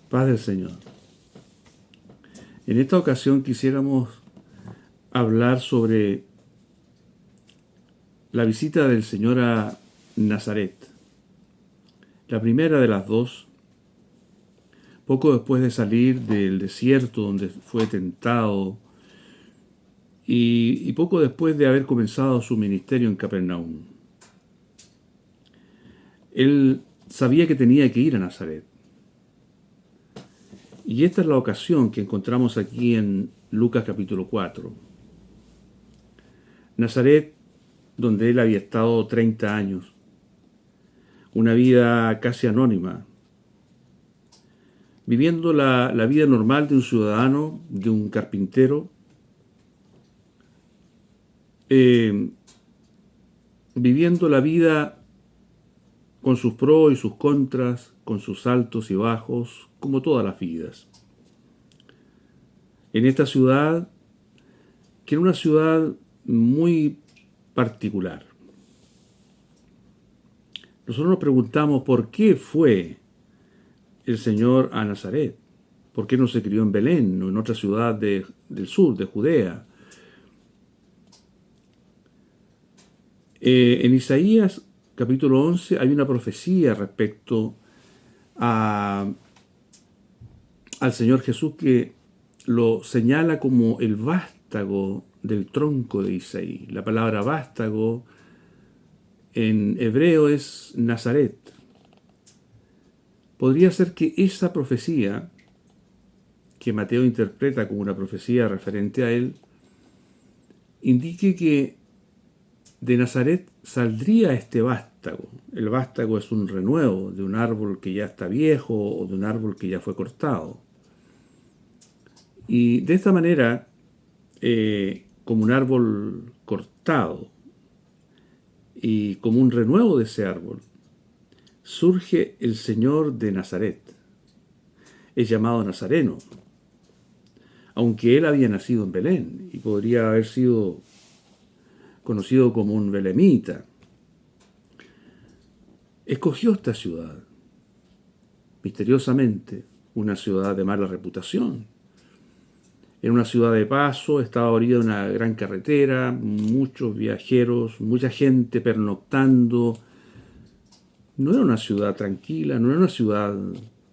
Paz del Señor. En esta ocasión quisiéramos hablar sobre la visita del Señor a Nazaret, la primera de las dos, poco después de salir del desierto donde fue tentado y poco después de haber comenzado su ministerio en Capernaum. Él sabía que tenía que ir a Nazaret. Y esta es la ocasión que encontramos aquí en Lucas capítulo 4. Nazaret, donde él había estado 30 años, una vida casi anónima, viviendo la vida normal de un ciudadano, de un carpintero, eh, viviendo la vida con sus pros y sus contras, con sus altos y bajos, como todas las vidas. En esta ciudad, que era una ciudad muy particular. Nosotros nos preguntamos por qué fue el Señor a Nazaret. ¿Por qué no se crió en Belén o en otra ciudad del sur, de Judea? En Isaías capítulo 11 hay una profecía respecto a, al Señor Jesús que lo señala como el vástago del tronco de Isaí. La palabra vástago en hebreo es Nazaret. Podría ser que esa profecía, que Mateo interpreta como una profecía referente a él, indique que de Nazaret saldría este vástago. El vástago es un renuevo de un árbol que ya está viejo o de un árbol que ya fue cortado. Y de esta manera, como un árbol cortado y como un renuevo de ese árbol, surge el Señor de Nazaret. Es llamado Nazareno, aunque él había nacido en Belén y podría haber sido conocido como un belemita. Escogió esta ciudad, misteriosamente, una ciudad de mala reputación. Era una ciudad de paso, estaba a orilla de una gran carretera, muchos viajeros, mucha gente pernoctando. No era una ciudad tranquila, no era una ciudad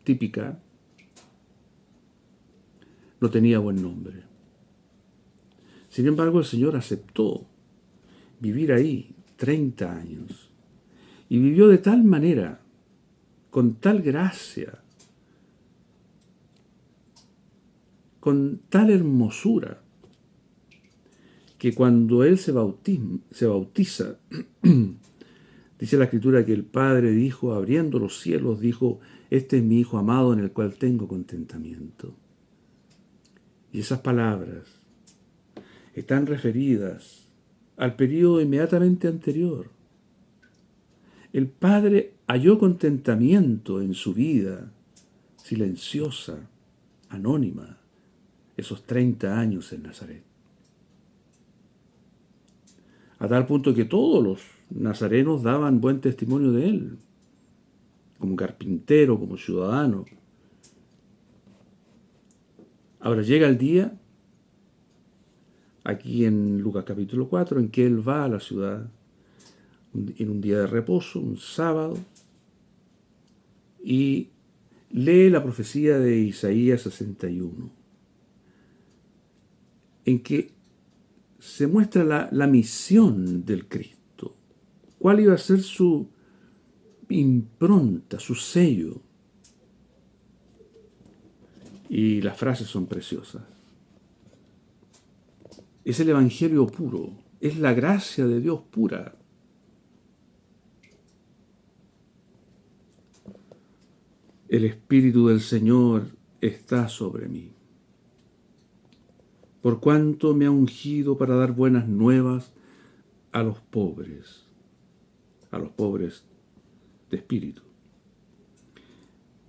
típica. No tenía buen nombre. Sin embargo, el Señor aceptó vivir ahí 30 años. Y vivió de tal manera, con tal gracia, con tal hermosura, que cuando Él se bautiza, dice la Escritura que el Padre dijo, abriendo los cielos, dijo, este es mi Hijo amado en el cual tengo contentamiento. Y esas palabras están referidas al periodo inmediatamente anterior. El Padre halló contentamiento en su vida, silenciosa, anónima, esos 30 años en Nazaret. A tal punto que todos los nazarenos daban buen testimonio de él, como carpintero, como ciudadano. Ahora llega el día, aquí en Lucas capítulo 4, en que él va a la ciudad en un día de reposo, un sábado, y lee la profecía de Isaías 61, en que se muestra la misión del Cristo, cuál iba a ser su impronta, su sello. Y las frases son preciosas. Es el Evangelio puro, es la gracia de Dios pura. El Espíritu del Señor está sobre mí, por cuanto me ha ungido para dar buenas nuevas a los pobres de espíritu.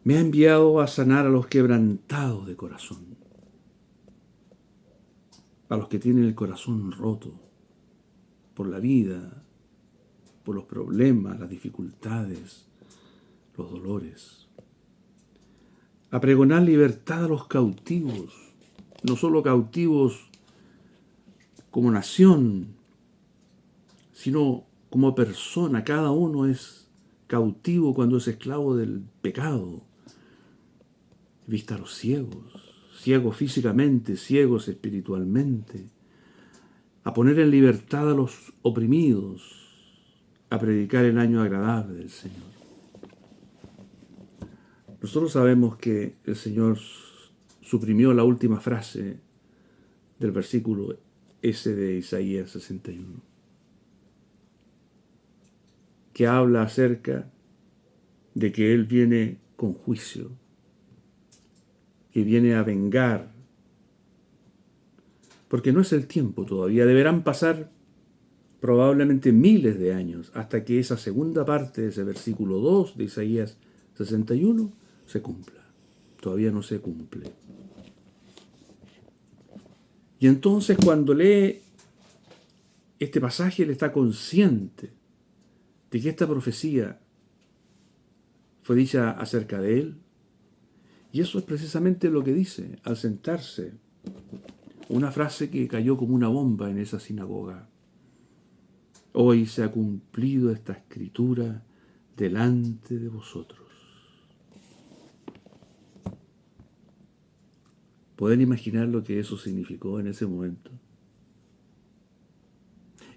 Me ha enviado a sanar a los quebrantados de corazón, a los que tienen el corazón roto por la vida, por los problemas, las dificultades, los dolores. a pregonar libertad a los cautivos, no solo cautivos como nación, sino como persona. Cada uno es cautivo cuando es esclavo del pecado. Vista a los ciegos, ciegos físicamente, ciegos espiritualmente, a poner en libertad a los oprimidos, a predicar el año agradable del Señor. Nosotros sabemos que el Señor suprimió la última frase del versículo ese de Isaías 61, que habla acerca de que Él viene con juicio, que viene a vengar, porque no es el tiempo todavía. Deberán pasar probablemente miles de años hasta que esa segunda parte de ese versículo 2 de Isaías 61 se cumpla. Todavía no se cumple. Y entonces cuando lee este pasaje, él está consciente de que esta profecía fue dicha acerca de él. Y eso es precisamente lo que dice al sentarse. Una frase que cayó como una bomba en esa sinagoga. Hoy se ha cumplido esta escritura delante de vosotros. ¿Pueden imaginar lo que eso significó en ese momento?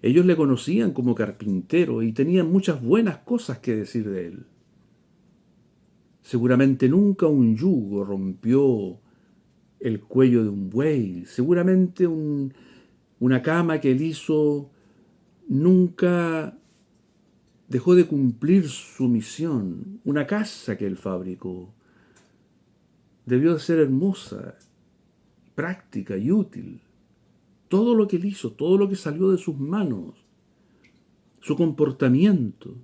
Ellos le conocían como carpintero y tenían muchas buenas cosas que decir de él. Seguramente nunca un yugo rompió el cuello de un buey. Seguramente una cama que él hizo nunca dejó de cumplir su misión. Una casa que él fabricó debió de ser hermosa, práctica y útil. Todo lo que él hizo, todo lo que salió de sus manos, su comportamiento,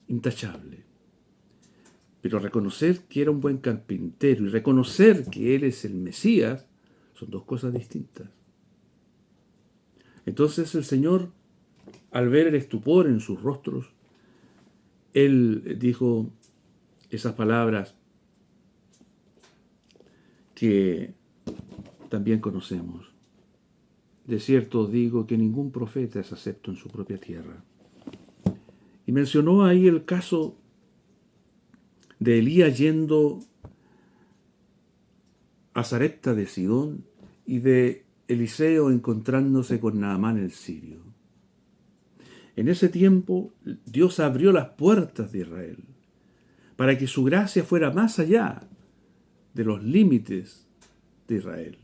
intachable. Pero reconocer que era un buen carpintero y reconocer que él es el Mesías son dos cosas distintas. Entonces el Señor, al ver el estupor en sus rostros, él dijo esas palabras que también conocemos. De cierto os digo que ningún profeta es acepto en su propia tierra. Y mencionó ahí el caso de Elías yendo a Sarepta de Sidón y de Eliseo encontrándose con Naamán el sirio. En ese tiempo Dios abrió las puertas de Israel para que su gracia fuera más allá de los límites de Israel.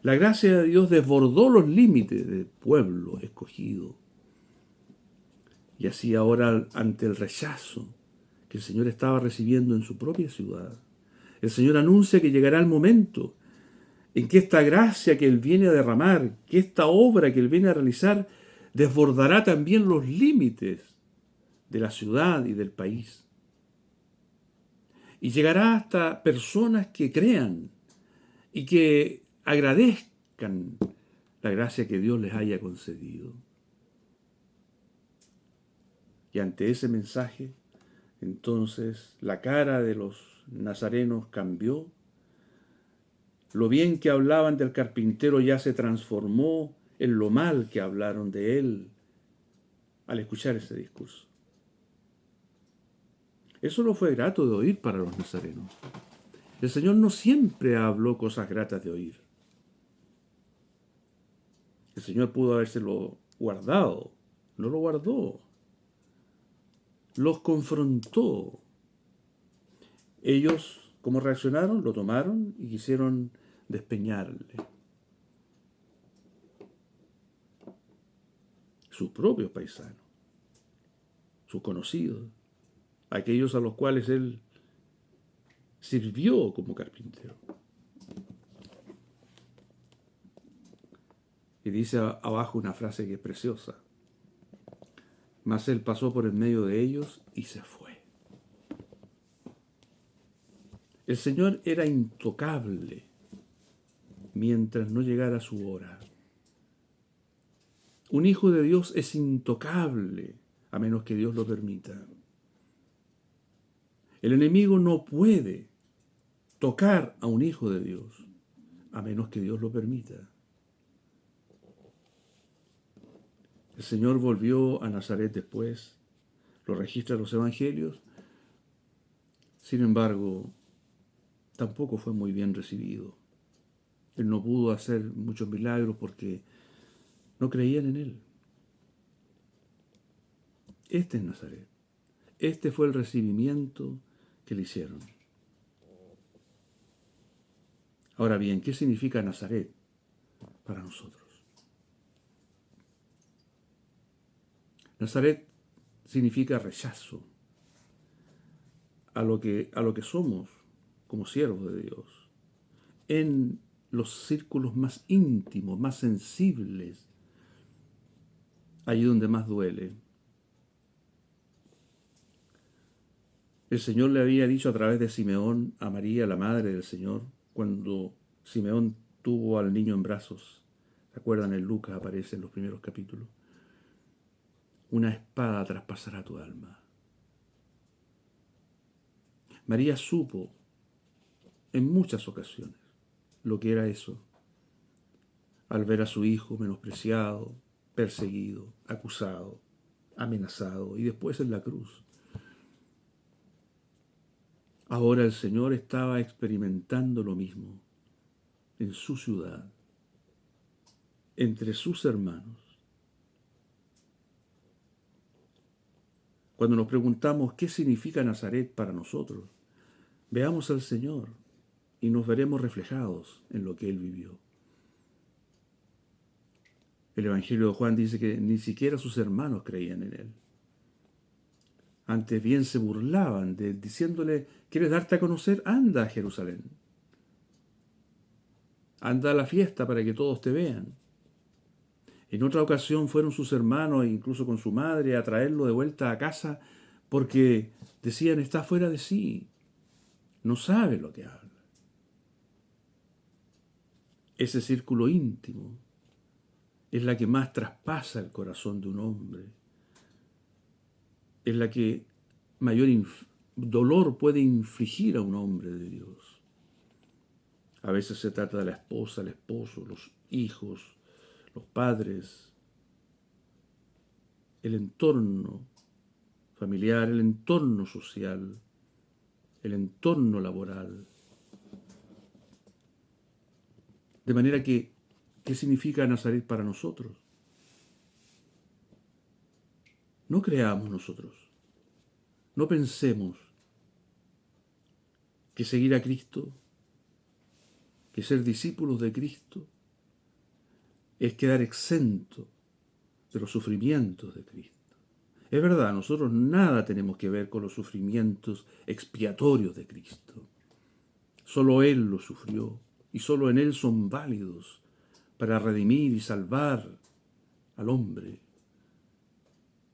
La gracia de Dios desbordó los límites del pueblo escogido. Y así ahora, ante el rechazo que el Señor estaba recibiendo en su propia ciudad, el Señor anuncia que llegará el momento en que esta gracia que Él viene a derramar, que esta obra que Él viene a realizar, desbordará también los límites de la ciudad y del país. Y llegará hasta personas que crean y que agradezcan la gracia que Dios les haya concedido. Y ante ese mensaje, entonces la cara de los nazarenos cambió. Lo bien que hablaban del carpintero ya se transformó en lo mal que hablaron de él al escuchar ese discurso. Eso no fue grato de oír para los nazarenos. El Señor no siempre habló cosas gratas de oír. El Señor pudo habérselo guardado, no lo guardó. Los confrontó. Ellos, ¿cómo reaccionaron? Lo tomaron y quisieron despeñarle. Sus propios paisanos, sus conocidos, aquellos a los cuales él sirvió como carpintero. Y dice abajo una frase que es preciosa. Mas él pasó por en medio de ellos y se fue. El Señor era intocable mientras no llegara su hora. Un hijo de Dios es intocable a menos que Dios lo permita. El enemigo no puede tocar a un hijo de Dios, a menos que Dios lo permita. El Señor volvió a Nazaret después, lo registran los evangelios. Sin embargo, tampoco fue muy bien recibido. Él no pudo hacer muchos milagros porque no creían en él. Este es Nazaret. Este fue el recibimiento que le hicieron. Ahora bien, ¿qué significa Nazaret para nosotros? Nazaret significa rechazo a lo que somos como siervos de Dios. En los círculos más íntimos, más sensibles, allí donde más duele. El Señor le había dicho a través de Simeón a María, la madre del Señor, cuando Simeón tuvo al niño en brazos. ¿Se acuerdan? En Lucas aparece en los primeros capítulos. Una espada traspasará tu alma. María supo en muchas ocasiones lo que era eso, al ver a su hijo menospreciado, perseguido, acusado, amenazado y después en la cruz. Ahora el Señor estaba experimentando lo mismo en su ciudad, entre sus hermanos. Cuando nos preguntamos qué significa Nazaret para nosotros, veamos al Señor y nos veremos reflejados en lo que Él vivió. El Evangelio de Juan dice que ni siquiera sus hermanos creían en Él. Antes bien se burlaban de él, diciéndole: ¿quieres darte a conocer? Anda a Jerusalén. Anda a la fiesta para que todos te vean. En otra ocasión fueron sus hermanos, e incluso con su madre, a traerlo de vuelta a casa porque decían: está fuera de sí, no sabe lo que habla. Ese círculo íntimo es la que más traspasa el corazón de un hombre. Es la que mayor dolor puede infligir a un hombre de Dios. A veces se trata de la esposa, el esposo, los hijos, los padres, el entorno familiar, el entorno social, el entorno laboral. De manera que, ¿qué significa Nazaret para nosotros? No creamos nosotros, no pensemos que seguir a Cristo, que ser discípulos de Cristo, es quedar exento de los sufrimientos de Cristo. Es verdad, nosotros nada tenemos que ver con los sufrimientos expiatorios de Cristo. Solo Él los sufrió y solo en Él son válidos para redimir y salvar al hombre.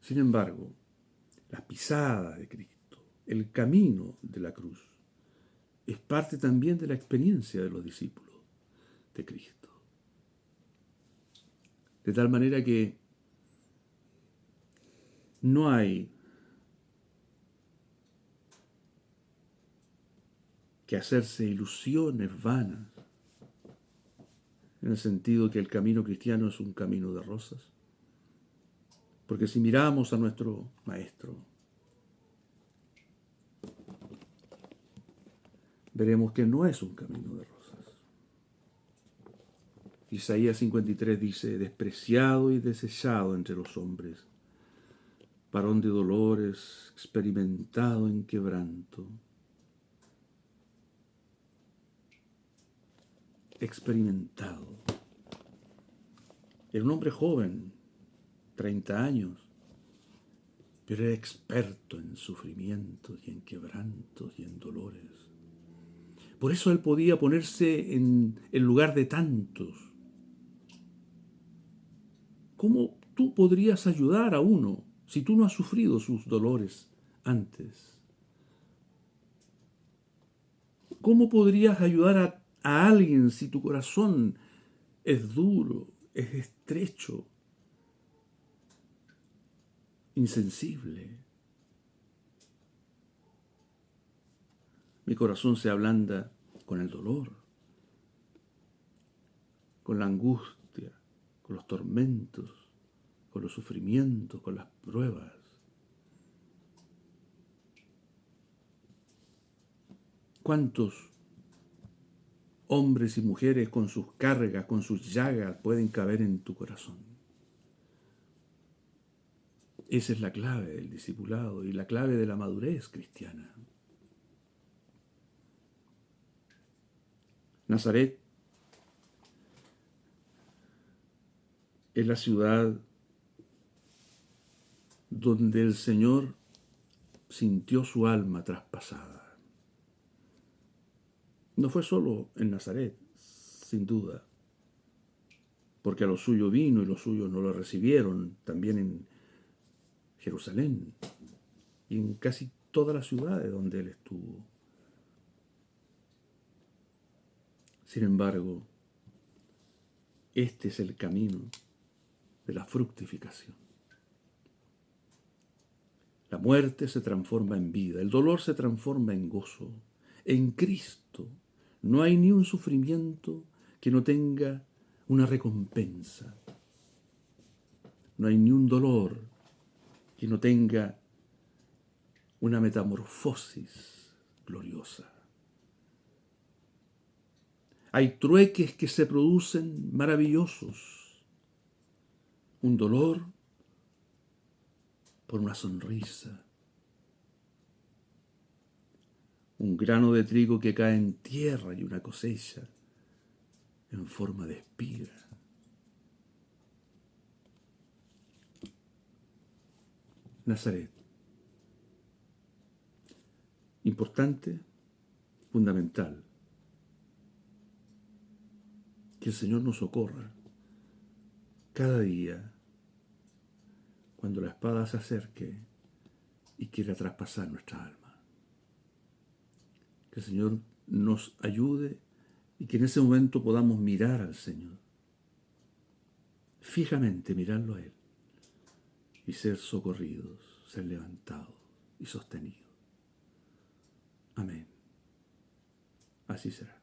Sin embargo, la pisada de Cristo, el camino de la cruz, es parte también de la experiencia de los discípulos de Cristo. De tal manera que no hay que hacerse ilusiones vanas, en el sentido que el camino cristiano es un camino de rosas. Porque si miramos a nuestro Maestro, veremos que no es un camino de rosas. Isaías 53 dice: despreciado y desechado entre los hombres, varón de dolores, experimentado en quebranto. Experimentado. Era un hombre joven, 30 años, pero era experto en sufrimientos y en quebrantos y en dolores. Por eso él podía ponerse en el lugar de tantos. ¿Cómo tú podrías ayudar a uno si tú no has sufrido sus dolores antes? ¿Cómo podrías ayudar a alguien si tu corazón es duro, es estrecho, insensible? Mi corazón se ablanda con el dolor, con la angustia, con los tormentos, con los sufrimientos, con las pruebas. ¿Cuántos hombres y mujeres con sus cargas, con sus llagas, pueden caber en tu corazón? Esa es la clave del discipulado y la clave de la madurez cristiana. Nazaret es la ciudad donde el Señor sintió su alma traspasada. No fue solo en Nazaret, sin duda, porque a lo suyo vino y los suyos no lo recibieron, también en Jerusalén y en casi todas las ciudades donde él estuvo. Sin embargo, este es el camino de la fructificación. La muerte se transforma en vida, el dolor se transforma en gozo. En Cristo no hay ni un sufrimiento que no tenga una recompensa. No hay ni un dolor que no tenga una metamorfosis gloriosa. Hay trueques que se producen maravillosos. Un dolor por una sonrisa. Un grano de trigo que cae en tierra y una cosecha en forma de espiga. Nazaret. Importante, fundamental. Que el Señor nos socorra cada día cuando la espada se acerque y quiera traspasar nuestra alma. Que el Señor nos ayude y que en ese momento podamos mirar al Señor. Fijamente mirarlo a Él y ser socorridos, ser levantados y sostenidos. Amén. Así será.